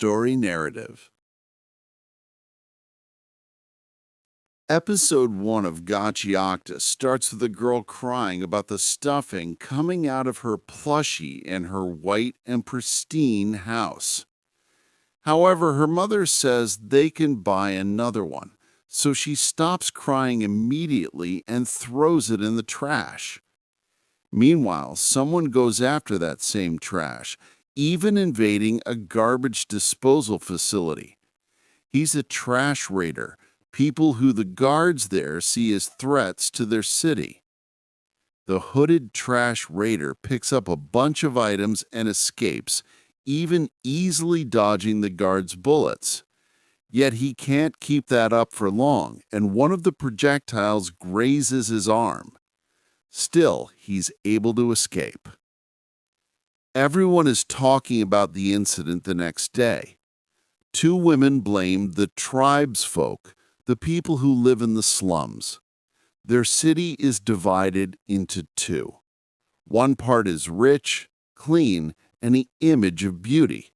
story narrative. Episode 1 of Gachiakuta starts with a girl crying about the stuffing coming out of her plushie in her white and pristine house. However, her mother says they can buy another one, so she stops crying immediately and throws it in the trash. Meanwhile, someone goes after that same trash, even invading a garbage disposal facility. He's a trash raider, people who the guards there see as threats to their city. The hooded trash raider picks up a bunch of items and escapes, even easily dodging the guards' bullets. Yet he can't keep that up for long, and one of the projectiles grazes his arm. Still, he's able to escape. Everyone is talking about the incident the next day. Two women blame the tribesfolk, the people who live in the slums. Their city is divided into two. One part is rich, clean, and the image of beauty,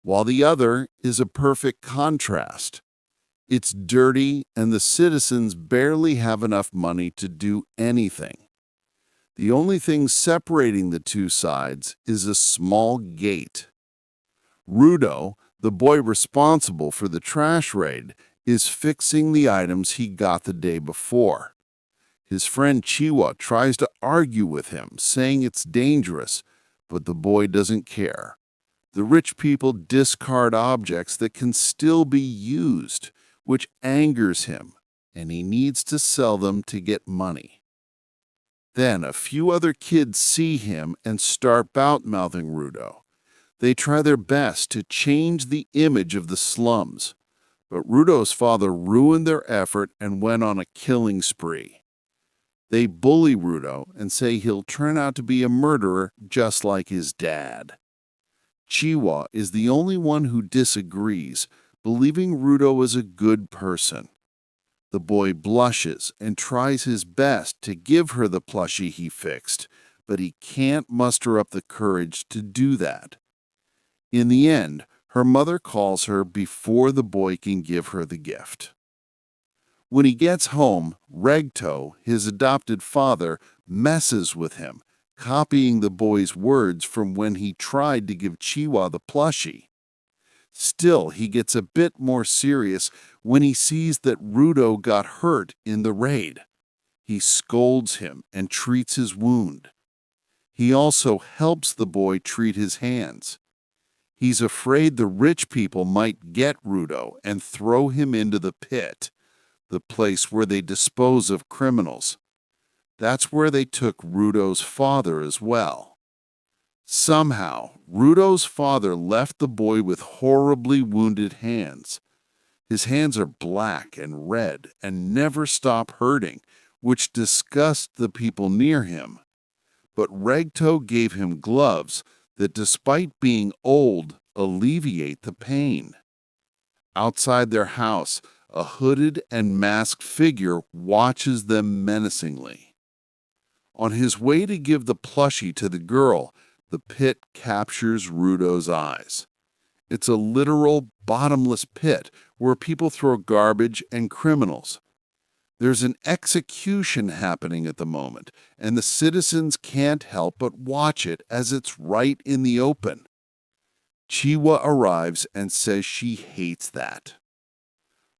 while the other is a perfect contrast. It's dirty, and the citizens barely have enough money to do anything. The only thing separating the two sides is a small gate. Rudo, the boy responsible for the trash raid, is fixing the items he got the day before. His friend Chiwa tries to argue with him, saying it's dangerous, but the boy doesn't care. The rich people discard objects that can still be used, which angers him, and he needs to sell them to get money. Then a few other kids see him and start bout-mouthing Rudo. They try their best to change the image of the slums, but Rudo's father ruined their effort and went on a killing spree. They bully Rudo and say he'll turn out to be a murderer just like his dad. Chiwa is the only one who disagrees, believing Rudo is a good person. The boy blushes and tries his best to give her the plushie he fixed, but he can't muster up the courage to do that. In the end, her mother calls her before the boy can give her the gift. When he gets home, Regto, his adopted father, messes with him, copying the boy's words from when he tried to give Chiwa the plushie. Still, he gets a bit more serious when he sees that Rudo got hurt in the raid. He scolds him and treats his wound. He also helps the boy treat his hands. He's afraid the rich people might get Rudo and throw him into the pit, the place where they dispose of criminals. That's where they took Rudo's father as well. Somehow, Rudo's father left the boy with horribly wounded hands. His hands are black and red and never stop hurting, which disgusts the people near him. But Regto gave him gloves that, despite being old, alleviate the pain. Outside their house, a hooded and masked figure watches them menacingly. On his way to give the plushie to the girl, the pit captures Rudo's eyes. It's a literal bottomless pit where people throw garbage and criminals. There's an execution happening at the moment, and the citizens can't help but watch it as it's right in the open. Chiwa arrives and says she hates that.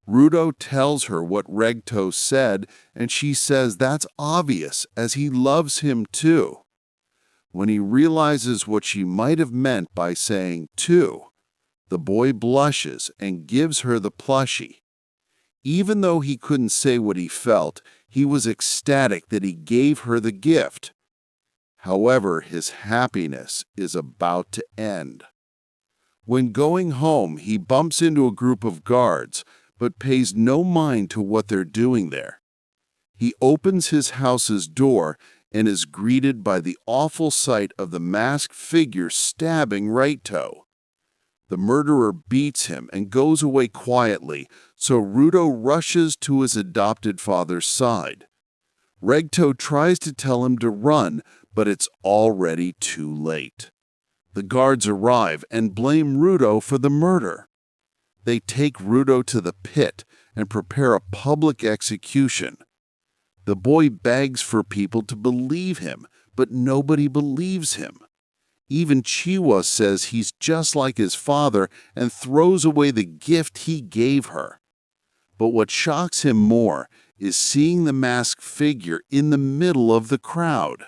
Rudo tells her what Regto said, and she says that's obvious, as he loves him too. When he realizes what she might have meant by saying too, the boy blushes and gives her the plushie. Even though he couldn't say what he felt, he was ecstatic that he gave her the gift. However, his happiness is about to end. When going home, he bumps into a group of guards, but pays no mind to what they're doing there. He opens his house's door and is greeted by the awful sight of the masked figure stabbing Regto. The murderer beats him and goes away quietly, so Rudo rushes to his adopted father's side. Regto tries to tell him to run, but it's already too late. The guards arrive and blame Rudo for the murder. They take Rudo to the pit and prepare a public execution. The boy begs for people to believe him, but nobody believes him. Even Chiwa says he's just like his father and throws away the gift he gave her. But what shocks him more is seeing the masked figure in the middle of the crowd.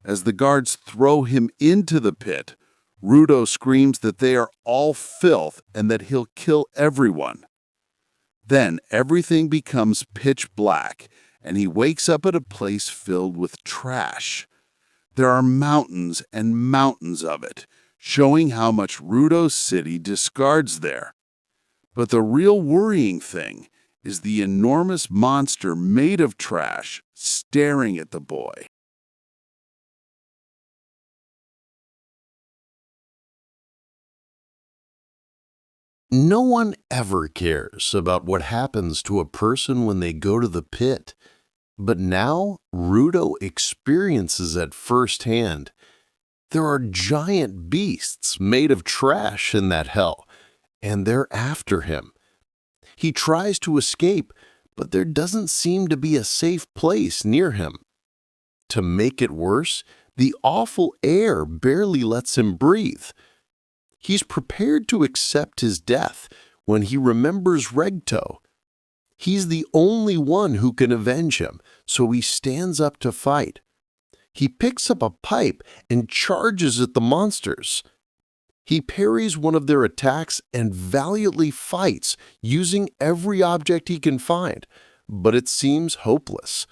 As the guards throw him into the pit, Rudo screams that they are all filth and that he'll kill everyone. Then everything becomes pitch black, and he wakes up at a place filled with trash. There are mountains and mountains of it, showing how much Rudo's city discards there. But the real worrying thing is the enormous monster made of trash staring at the boy. No one ever cares about what happens to a person when they go to the pit. But now Rudo experiences it firsthand. There are giant beasts made of trash in that hell, and they're after him. He tries to escape, but there doesn't seem to be a safe place near him. To make it worse, the awful air barely lets him breathe. He's prepared to accept his death when he remembers Regto. He's the only one who can avenge him, so he stands up to fight. He picks up a pipe and charges at the monsters. He parries one of their attacks and valiantly fights, using every object he can find, but it seems hopeless.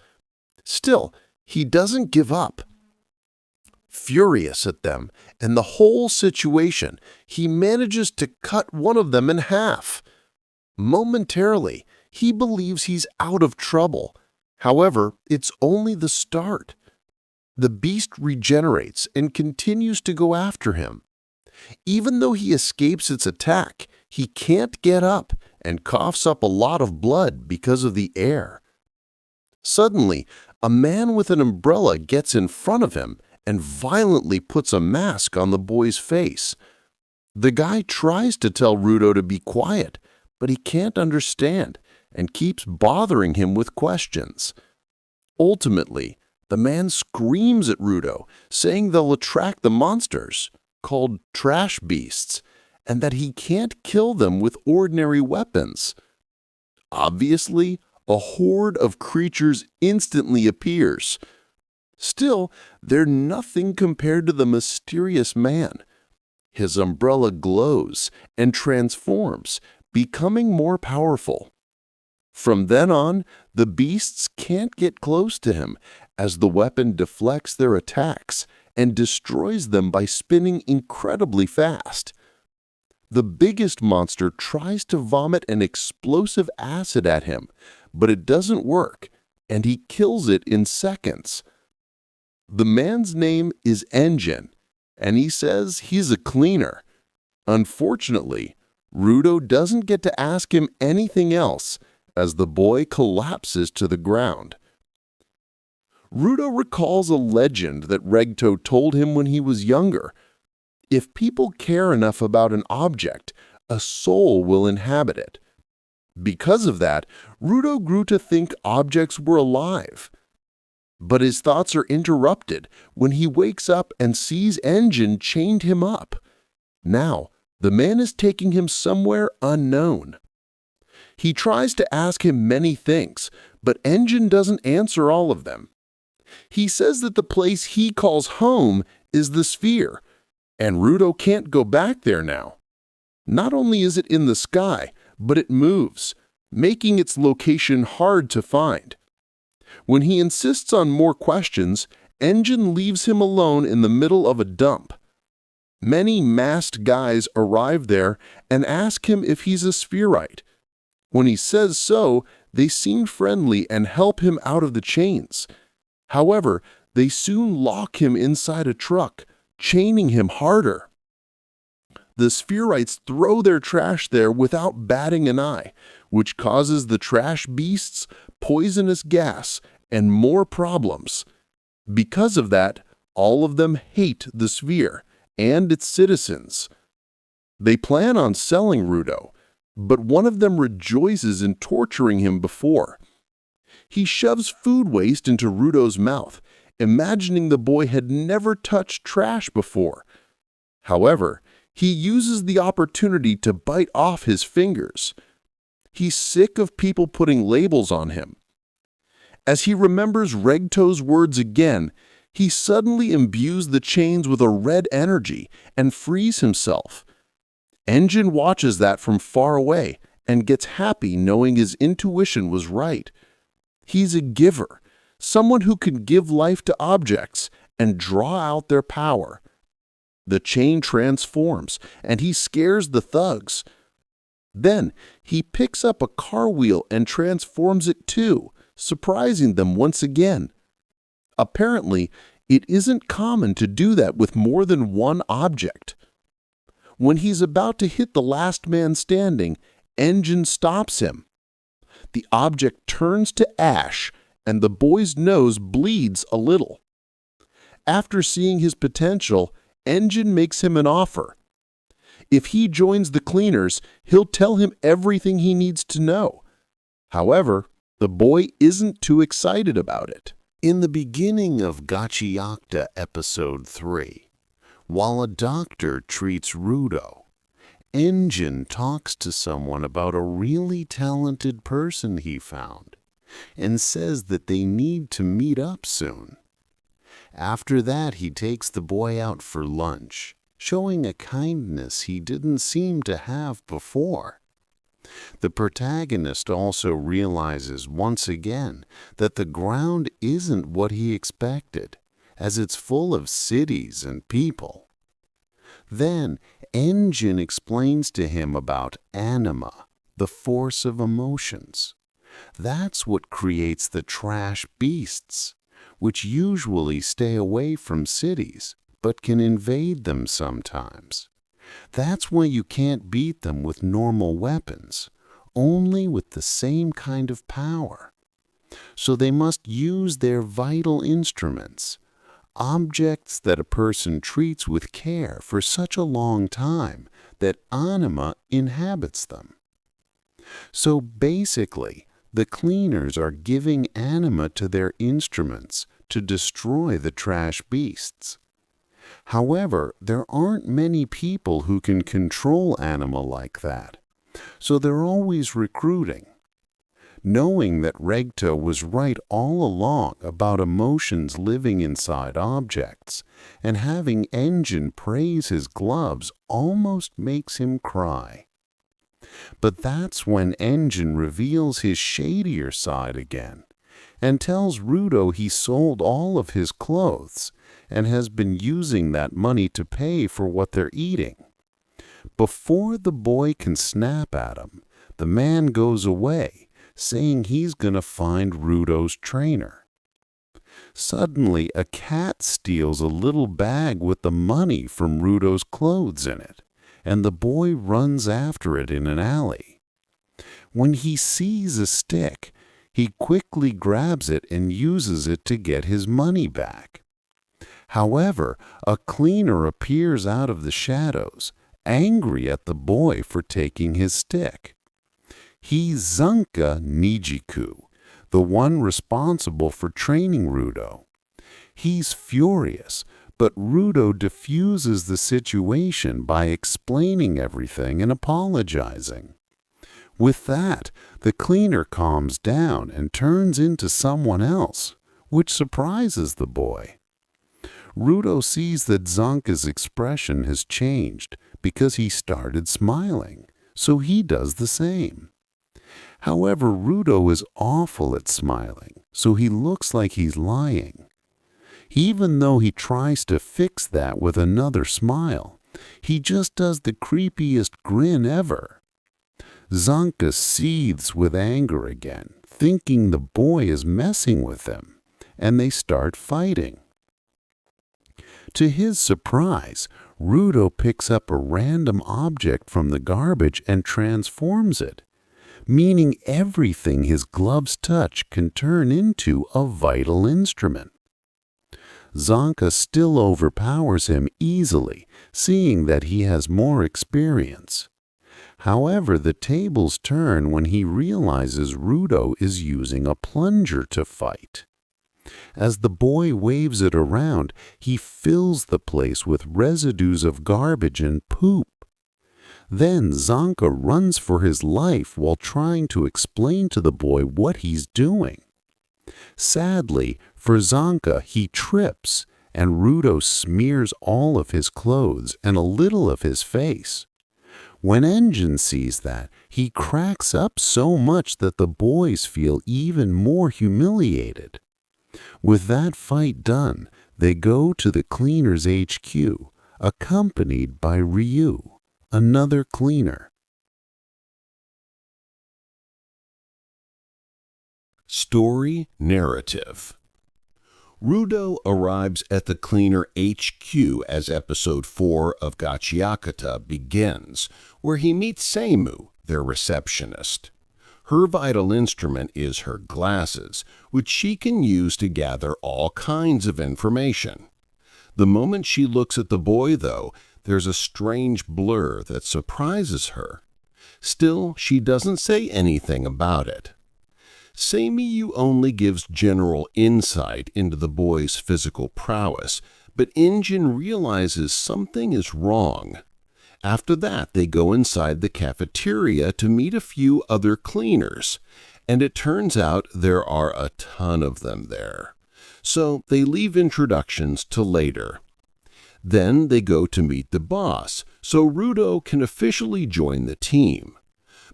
Still, he doesn't give up. Furious at them and the whole situation, he manages to cut one of them in half. Momentarily, he believes he's out of trouble. However, it's only the start. The beast regenerates and continues to go after him. Even though he escapes its attack, he can't get up and coughs up a lot of blood because of the air. Suddenly, a man with an umbrella gets in front of him and violently puts a mask on the boy's face. The guy tries to tell Rudo to be quiet, but he can't understand and keeps bothering him with questions. Ultimately, the man screams at Rudo, saying they'll attract the monsters, called trash beasts, and that he can't kill them with ordinary weapons. Obviously, a horde of creatures instantly appears. Still, they're nothing compared to the mysterious man. His umbrella glows and transforms, becoming more powerful. From then on, the beasts can't get close to him, as the weapon deflects their attacks and destroys them by spinning incredibly fast. The biggest monster tries to vomit an explosive acid at him, but it doesn't work, and he kills it in seconds. The man's name is Engine, and he says he's a cleaner. Unfortunately, Rudo doesn't get to ask him anything else, as the boy collapses to the ground. Rudo recalls a legend that Regto told him when he was younger. If people care enough about an object, a soul will inhabit it. Because of that, Rudo grew to think objects were alive. But his thoughts are interrupted when he wakes up and sees Engine chained him up. Now, the man is taking him somewhere unknown. He tries to ask him many things, but Engine doesn't answer all of them. He says that the place he calls home is the sphere, and Rudo can't go back there now. Not only is it in the sky, but it moves, making its location hard to find. When he insists on more questions, Engine leaves him alone in the middle of a dump. Many masked guys arrive there and ask him if he's a spherite. When he says so, they seem friendly and help him out of the chains. However, they soon lock him inside a truck, chaining him harder. The spherites throw their trash there without batting an eye, which causes the trash beasts poisonous gas and more problems. Because of that, all of them hate the sphere and its citizens. They plan on selling Rudo, but one of them rejoices in torturing him before. He shoves food waste into Rudo's mouth, imagining the boy had never touched trash before. However, he uses the opportunity to bite off his fingers. He's sick of people putting labels on him. As he remembers Regto's words again, he suddenly imbues the chains with a red energy and frees himself. Engine watches that from far away and gets happy knowing his intuition was right. He's a giver, someone who can give life to objects and draw out their power. The chain transforms, and he scares the thugs. Then he picks up a car wheel and transforms it too, surprising them once again. Apparently, it isn't common to do that with more than one object. When he's about to hit the last man standing, Engine stops him. The object turns to ash, and the boy's nose bleeds a little. After seeing his potential, Engine makes him an offer. If he joins the cleaners, he'll tell him everything he needs to know. However, the boy isn't too excited about it. In the beginning of Gachiakuta Episode 3, while a doctor treats Rudo, Engine talks to someone about a really talented person he found and says that they need to meet up soon. After that, he takes the boy out for lunch, showing a kindness he didn't seem to have before. The protagonist also realizes once again that the ground isn't what he expected, as it's full of cities and people. Then Engine explains to him about anima, the force of emotions. That's what creates the trash beasts, which usually stay away from cities, but can invade them sometimes. That's why you can't beat them with normal weapons, only with the same kind of power. So they must use their vital instruments, objects that a person treats with care for such a long time that anima inhabits them. So basically, the cleaners are giving anima to their instruments to destroy the trash beasts. However, there aren't many people who can control anima like that, so they're always recruiting. Knowing that Regto was right all along about emotions living inside objects, and having Engine praise his gloves almost makes him cry. But that's when Engine reveals his shadier side again, and tells Rudo he sold all of his clothes and has been using that money to pay for what they're eating. Before the boy can snap at him, the man goes away, saying he's gonna find Rudo's trainer. Suddenly, a cat steals a little bag with the money from Rudo's clothes in it, and the boy runs after it in an alley. When he sees a stick, he quickly grabs it and uses it to get his money back. However, a cleaner appears out of the shadows, angry at the boy for taking his stick. He's Zanka Nijiku, the one responsible for training Rudo. He's furious, but Rudo diffuses the situation by explaining everything and apologizing. With that, the cleaner calms down and turns into someone else, which surprises the boy. Rudo sees that Zanka's expression has changed because he started smiling, so he does the same. However, Rudo is awful at smiling, so he looks like he's lying. Even though he tries to fix that with another smile, he just does the creepiest grin ever. Zanka seethes with anger again, thinking the boy is messing with him, and they start fighting. To his surprise, Rudo picks up a random object from the garbage and transforms it, meaning everything his gloves touch can turn into a vital instrument. Zanka still overpowers him easily, seeing that he has more experience. However, the tables turn when he realizes Rudo is using a plunger to fight. As the boy waves it around, he fills the place with residues of garbage and poop. Then Zanka runs for his life while trying to explain to the boy what he's doing. Sadly, for Zanka, he trips, and Rudo smears all of his clothes and a little of his face. When Engine sees that, he cracks up so much that the boys feel even more humiliated. With that fight done, they go to the cleaner's HQ, accompanied by Ryu, another cleaner. Story narrative. Rudo arrives at the cleaner HQ as episode 4 of Gachiakuta begins, where he meets Seimu, their receptionist. Her vital instrument is her glasses, which she can use to gather all kinds of information. The moment she looks at the boy, though, there's a strange blur that surprises her. Still, she doesn't say anything about it. Seimu only gives general insight into the boy's physical prowess, but Engine realizes something is wrong. After that, they go inside the cafeteria to meet a few other cleaners, and it turns out there are a ton of them there. So they leave introductions to later. Then they go to meet the boss, so Rudo can officially join the team.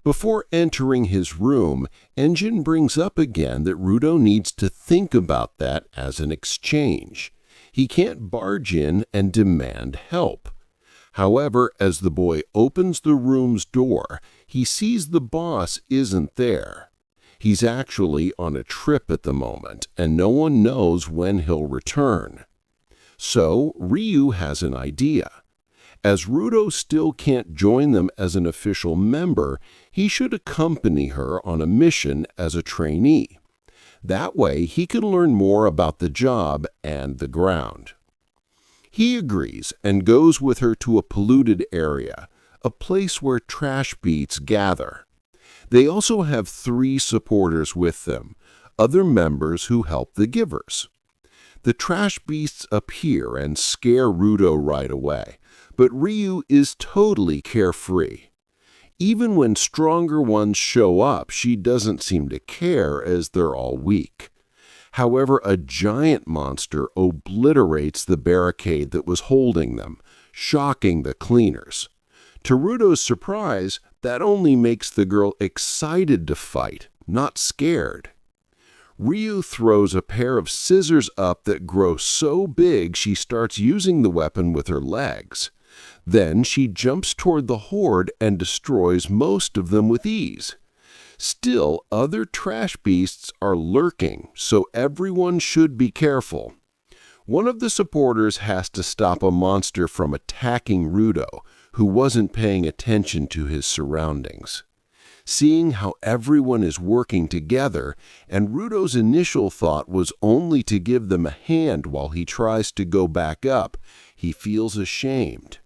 Before entering his room, Engine brings up again that Rudo needs to think about that as an exchange. He can't barge in and demand help. However, as the boy opens the room's door, he sees the boss isn't there. He's actually on a trip at the moment, and no one knows when he'll return. So, Ryu has an idea. As Rudo still can't join them as an official member, he should accompany her on a mission as a trainee. That way, he can learn more about the job and the ground. He agrees and goes with her to a polluted area, a place where trash beasts gather. They also have 3 supporters with them, other members who help the givers. The trash beasts appear and scare Rudo right away, but Ryu is totally carefree. Even when stronger ones show up, she doesn't seem to care as they're all weak. However, a giant monster obliterates the barricade that was holding them, shocking the cleaners. To Rudo's surprise, that only makes the girl excited to fight, not scared. Ryu throws a pair of scissors up that grow so big she starts using the weapon with her legs. Then she jumps toward the horde and destroys most of them with ease. Still, other trash beasts are lurking, so everyone should be careful. One of the supporters has to stop a monster from attacking Rudo, who wasn't paying attention to his surroundings. Seeing how everyone is working together, and Rudo's initial thought was only to give them a hand while he tries to go back up, he feels ashamed.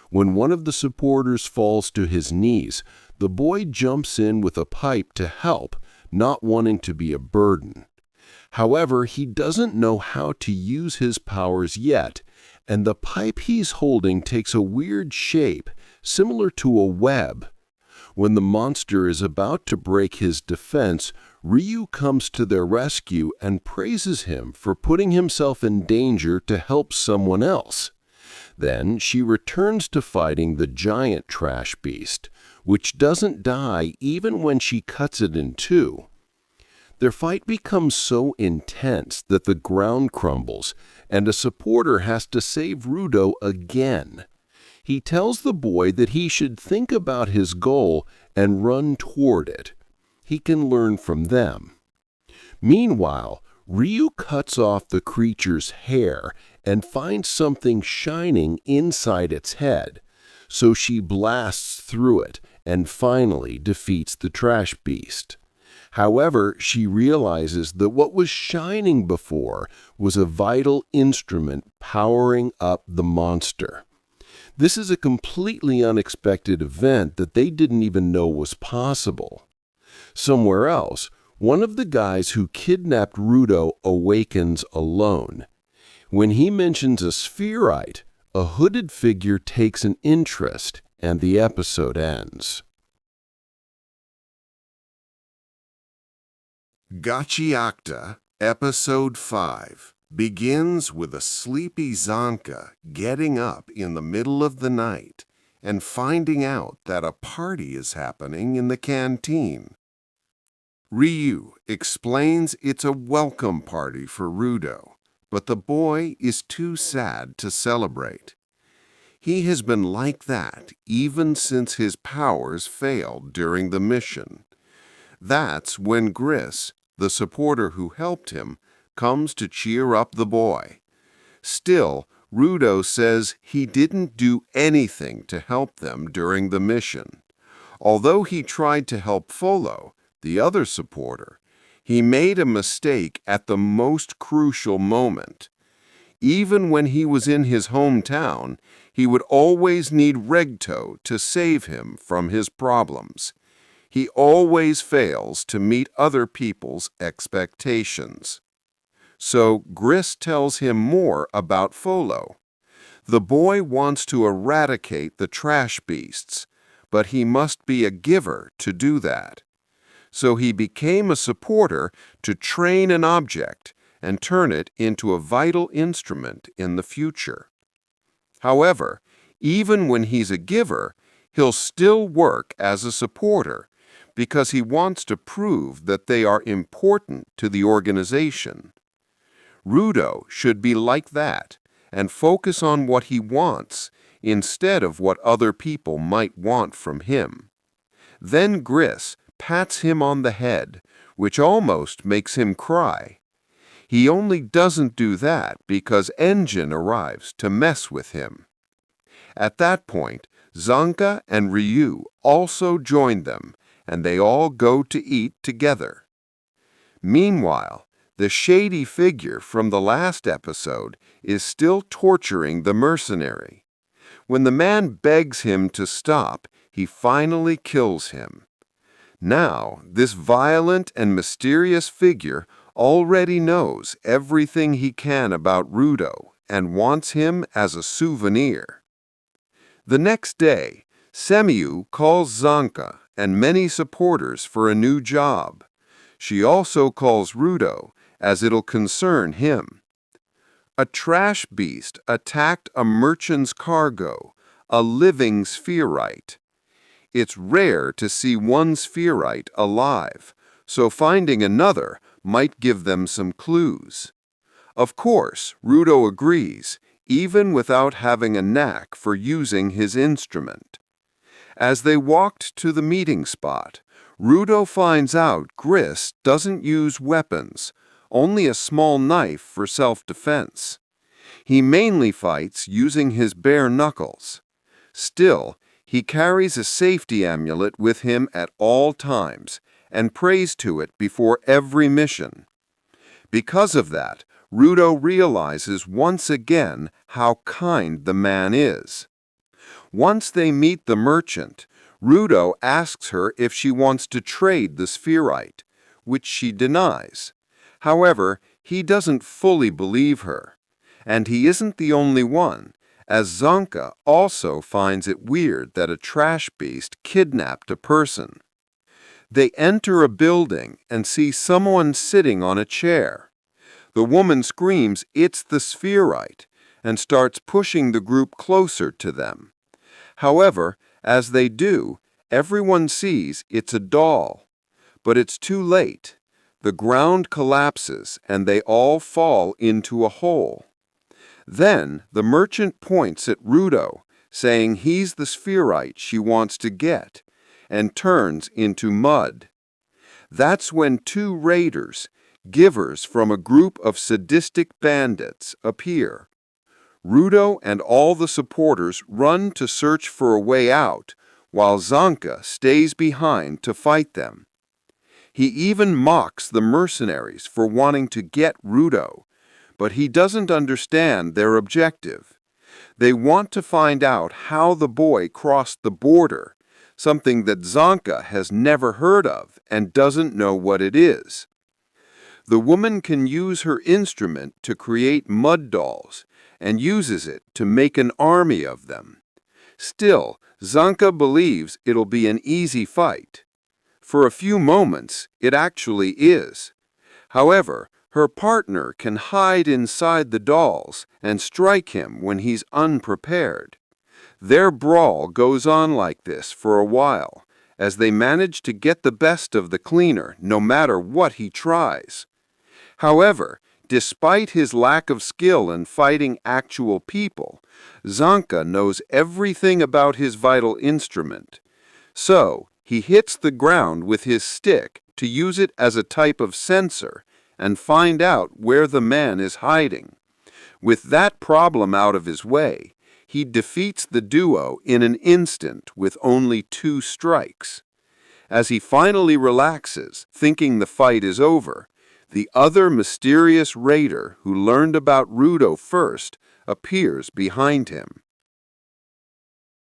When one of the supporters falls to his knees, the boy jumps in with a pipe to help, not wanting to be a burden. However, he doesn't know how to use his powers yet, and the pipe he's holding takes a weird shape, similar to a web. When the monster is about to break his defense, Ryu comes to their rescue and praises him for putting himself in danger to help someone else. Then she returns to fighting the giant trash beast, which doesn't die even when she cuts it in 2. Their fight becomes so intense that the ground crumbles, and a supporter has to save Rudo again. He tells the boy that he should think about his goal and run toward it. He can learn from them. Meanwhile, Ryu cuts off the creature's hair and finds something shining inside its head, so she blasts through it and finally defeats the trash beast. However, she realizes that what was shining before was a vital instrument powering up the monster. This is a completely unexpected event that they didn't even know was possible. Somewhere else, one of the guys who kidnapped Rudo awakens alone. When he mentions a spherite, a hooded figure takes an interest, and the episode ends. Gachiakuta Episode 5 begins with a sleepy Zanka getting up in the middle of the night and finding out that a party is happening in the canteen. Ryu explains it's a welcome party for Rudo, but the boy is too sad to celebrate. He has been like that even since his powers failed during the mission. That's when Gris, the supporter who helped him, comes to cheer up the boy. Still, Rudo says he didn't do anything to help them during the mission. Although he tried to help Folo, the other supporter, he made a mistake at the most crucial moment. Even when he was in his hometown, he would always need Regto to save him from his problems. He always fails to meet other people's expectations. So Gris tells him more about Folo. The boy wants to eradicate the trash beasts, but he must be a giver to do that. So he became a supporter to train an object and turn it into a vital instrument in the future. However, even when he's a giver, he'll still work as a supporter because he wants to prove that they are important to the organization. Rudo should be like that and focus on what he wants instead of what other people might want from him. Then Gris pats him on the head, which almost makes him cry. He only doesn't do that because Engine arrives to mess with him. At that point, Zanka and Ryu also join them, and they all go to eat together. Meanwhile, the shady figure from the last episode is still torturing the mercenary. When the man begs him to stop, he finally kills him. Now, this violent and mysterious figure already knows everything he can about Rudo and wants him as a souvenir. The next day, Semiu calls Zanka and many supporters for a new job. She also calls Rudo, as it'll concern him. A trash beast attacked a merchant's cargo, a living spherite. It's rare to see one spherite alive, so finding another might give them some clues. Of course, Rudo agrees, even without having a knack for using his instrument. As they walked to the meeting spot, Rudo finds out Gris doesn't use weapons, only a small knife for self-defense. He mainly fights using his bare knuckles. Still, he carries a safety amulet with him at all times and prays to it before every mission. Because of that, Rudo realizes once again how kind the man is. Once they meet the merchant, Rudo asks her if she wants to trade the spherite, which she denies. However, he doesn't fully believe her. And he isn't the only one, as Zanka also finds it weird that a trash beast kidnapped a person. They enter a building and see someone sitting on a chair. The woman screams, "It's the spherite," and starts pushing the group closer to them. However, as they do, everyone sees it's a doll. But it's too late. The ground collapses and they all fall into a hole. Then the merchant points at Rudo, saying he's the spherite she wants to get, and turns into mud. That's when two raiders, givers from a group of sadistic bandits, appear. Rudo and all the supporters run to search for a way out, while Zanka stays behind to fight them. He even mocks the mercenaries for wanting to get Rudo, but he doesn't understand their objective. They want to find out how the boy crossed the border, something that Zanka has never heard of and doesn't know what it is. The woman can use her instrument to create mud dolls and uses it to make an army of them. Still, Zanka believes it'll be an easy fight. For a few moments, it actually is. However, her partner can hide inside the dolls and strike him when he's unprepared. Their brawl goes on like this for a while, as they manage to get the best of the cleaner no matter what he tries. However, despite his lack of skill in fighting actual people, Zanka knows everything about his vital instrument. So, he hits the ground with his stick to use it as a type of sensor and find out where the man is hiding. With that problem out of his way, he defeats the duo in an instant with only 2 strikes. As he finally relaxes, thinking the fight is over, the other mysterious raider who learned about Rudo first appears behind him.